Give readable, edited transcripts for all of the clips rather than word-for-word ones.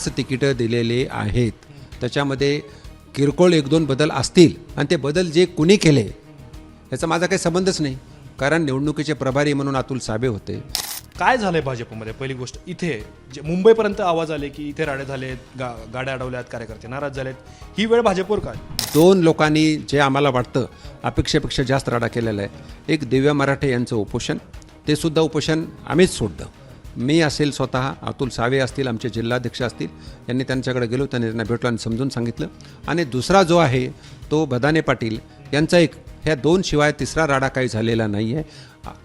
तिकीटं दिलेले आहेत. त्याच्यामध्ये किरकोळ 1-2 बदल असतील आणि ते बदल जे कुणी केले याचा माझा काही संबंधच नाही, कारण निवडणुकीचे प्रभारी म्हणून अतुल सावे होते. काय झालंय भाजपमध्ये? पहिली गोष्ट, इथे जे मुंबईपर्यंत आवाज आले की इथे राडे झालेत, गाड्या अडवल्यात, कार्यकर्ते नाराज झालेत, ही वेळ भाजपवर काय? 2 लोकांनी जे आम्हाला वाटतं अपेक्षेपेक्षा जास्त राडा केलेला आहे. एक दिव्या मराठे यांचं उपोषण, ते सुद्धा उपोषण आम्हीच सोडलं. मी असेल स्वतः, अतुल सावे असतील, आमचे जिल्हाध्यक्ष असतील, यांनी त्यांच्याकडे गेलो, त्यांनी त्यांना भेटलो आणि समजून सांगितलं. आणि दुसरा जो आहे तो बदाने पाटील यांचा एक, ह्या 2 शिवाय तिसरा राडा काही झालेला नाही आहे.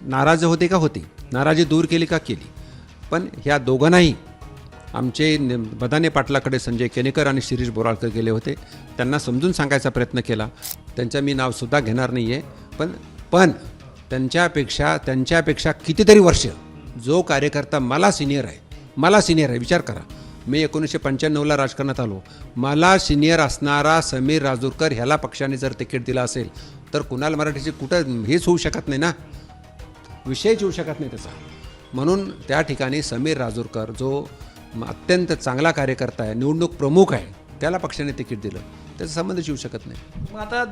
नाराज होते का होती, नाराजी दूर केली का केली, पण ह्या दोघांनाही आमचे बदाने पाटलाकडे संजय केनेकर आणि शिरीष बोराळकर गेले होते. त्यांना समजून सांगायचा प्रयत्न केला. त्यांचं मी नावसुद्धा घेणार नाही आहे, पण त्यांच्यापेक्षा कितीतरी वर्ष जो कार्यकर्ता मला सिनियर आहे, विचार करा, मी 1995ला राजकारणात आलो, मला सिनियर असणारा समीर राजूरकर ह्याला पक्षाने जर तिकीट दिलं असेल तर कुणाल मराठेची कुठं हेच होऊ शकत नाही ना, विषयच होऊ शकत नाही त्याचा. म्हणून त्या ठिकाणी समीर राजूरकर जो अत्यंत चांगला कार्यकर्ता आहे, निवडणूक प्रमुख आहे, त्याला पक्षाने तिकीट दिलं, त्याचा संबंधच येऊ शकत नाही. मग आता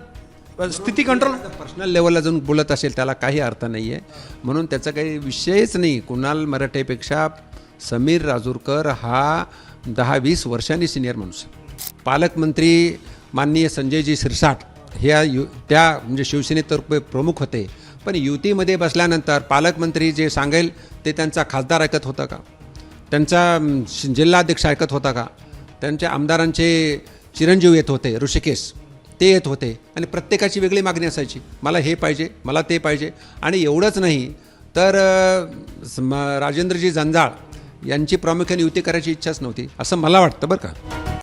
स्थिती कंट्रोल, पर्सनल लेवलला जाऊन बोलत असेल त्याला काही अर्थ नाही आहे. म्हणून त्याचा काही विषयच नाही. कुणाल मराठेपेक्षा समीर राजूरकर हा 10-20 वर्षांनी सिनियर माणूस. पालकमंत्री माननीय संजयजी शिरसाट त्या म्हणजे शिवसेनेतर्फे प्रमुख होते, पण युतीमध्ये बसल्यानंतर पालकमंत्री जे सांगेल ते त्यांचा खासदार ऐकत होता का, त्यांचा जिल्हाध्यक्ष ऐकत होता का, त्यांच्या आमदारांचे चिरंजीव येत होते, ऋषिकेश ते येत होते आणि प्रत्येकाची वेगळी मागणी असायची, मला हे पाहिजे, मला ते पाहिजे. आणि एवढंच नाही तर राजेंद्रजी जंजाळ यांची प्रामुख्याने युती करायची इच्छाच नव्हती, असं मला वाटतं बरं का.